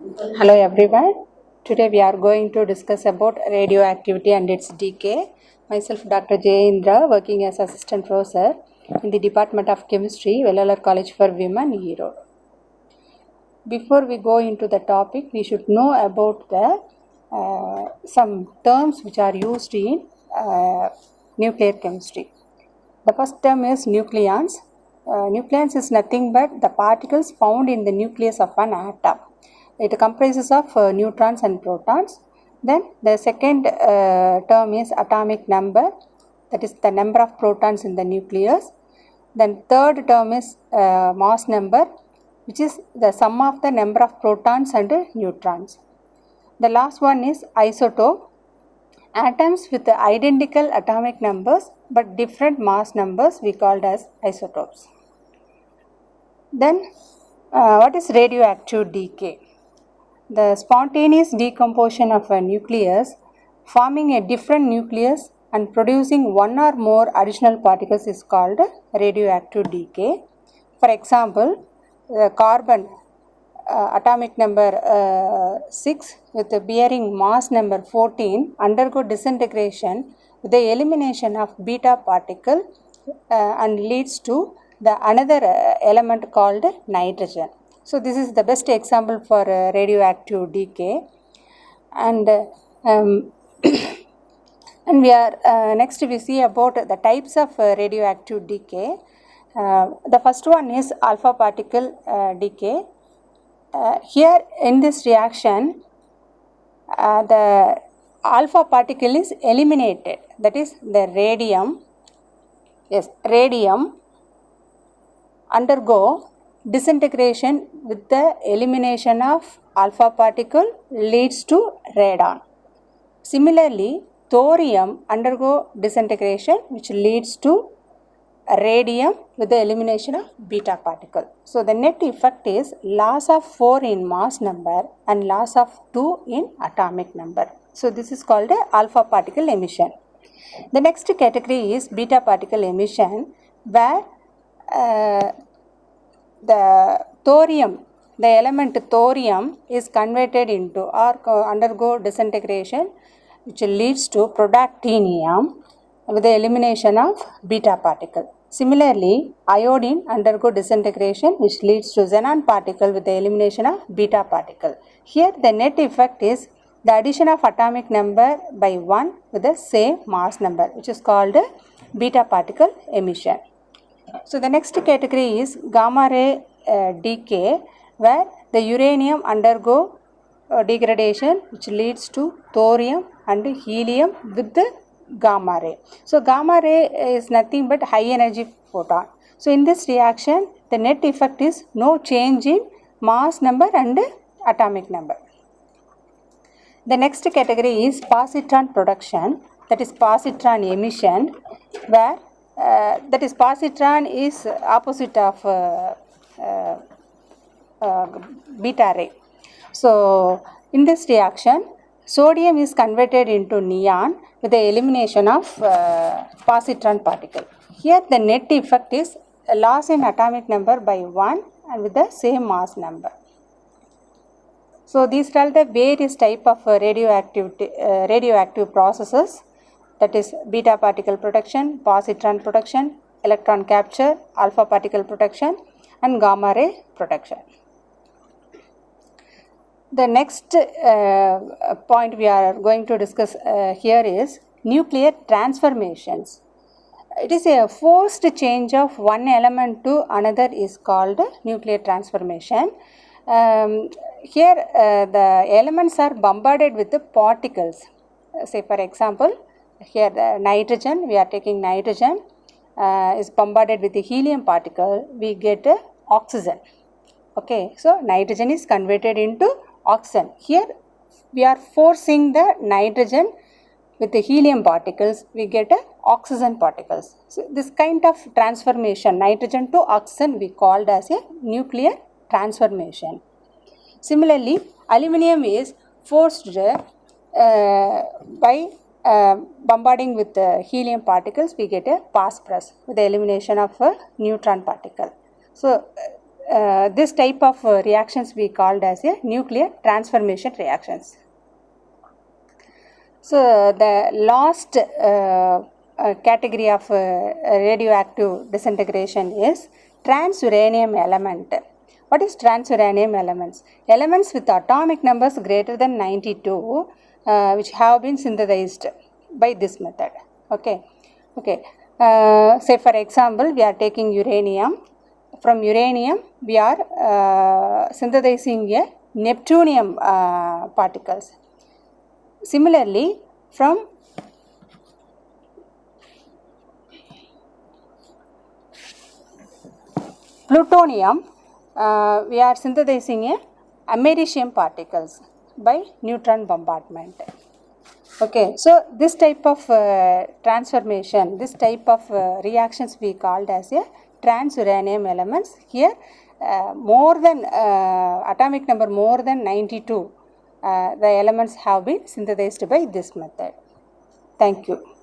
Hello everyone. Today we are going to discuss about radioactivity and its decay. Myself Dr. Indira, working as assistant professor in the Department of Chemistry, Vellalar College for Women, Erode. Before we go into the topic, we should know about the some terms which are used in nuclear chemistry. The first term is nucleons. Nucleons is nothing but the particles found in the nucleus of an atom. It comprises of neutrons and protons. Then the second term is atomic number, that is the number of protons in the nucleus. Then third term is mass number, which is the sum of the number of protons and neutrons. The last one is isotope. Atoms with identical atomic numbers but different mass numbers we called as isotopes. Then what is radioactive decay? The spontaneous decomposition of a nucleus, forming a different nucleus and producing one or more additional particles is called radioactive decay. For example, the carbon atomic number 6 with the bearing mass number 14 undergo disintegration with the elimination of beta particle and leads to the another element called nitrogen. So this is the best example for radioactive decay. And and we are next we see about the types of radioactive decay. The first one is alpha particle decay. Here in this reaction, the alpha particle is eliminated, that is the radium undergo disintegration with the elimination of alpha particle leads to radon. Similarly, thorium undergo disintegration which leads to radium with the elimination of beta particle. So the net effect is loss of 4 in mass number and loss of 2 in atomic number. So this is called alpha particle emission. The next category is beta particle emission, where the thorium, the element thorium is converted into or undergo disintegration which leads to protactinium with the elimination of beta particle. Similarly, iodine undergo disintegration which leads to xenon particle with the elimination of beta particle. Here the net effect is the addition of atomic number by 1 with the same mass number, which is called beta particle emission. So the next category is gamma ray decay, where the uranium undergo degradation which leads to thorium and helium with the gamma ray. So gamma ray is nothing but high energy photon. So in this reaction, the net effect is no change in mass number and atomic number. The next category is positron production, that is positron emission, where that is positron is opposite of beta ray. So in this reaction, sodium is converted into neon with the elimination of positron particle. Here the net effect is a loss in atomic number by 1 and with the same mass number. So these are the various type of radioactive processes, that is beta particle production, positron production, electron capture, alpha particle production and gamma ray production. The next point we are going to discuss here is nuclear transformations. It is a forced change of one element to another is called nuclear transformation. Here the elements are bombarded with the particles. Say for example, here the nitrogen, we are taking nitrogen is bombarded with the helium particle, we get oxygen. Okay, so nitrogen is converted into oxygen. Here we are forcing the nitrogen with the helium particles, we get oxygen particles. So this kind of transformation, nitrogen to oxygen, we called as a nuclear transformation. Similarly, aluminum is forced by bombarding with helium particles, we get a phosphorus with the elimination of a neutron particle. So this type of reactions we called as a nuclear transformation reactions. So the last category of radioactive disintegration is transuranium element. What is transuranium elements? Elements with atomic numbers greater than 92 which have been synthesized by this method. Okay. Say for example, we are taking uranium. From uranium we are synthesizing a neptunium particles. Similarly, from plutonium we are synthesizing a americium particles by neutron bombardment. Okay, so this type of transformation, this type of reactions we called as a transuranium elements. Here more than atomic number more than 92 the elements have been synthesized by this method. Thank you.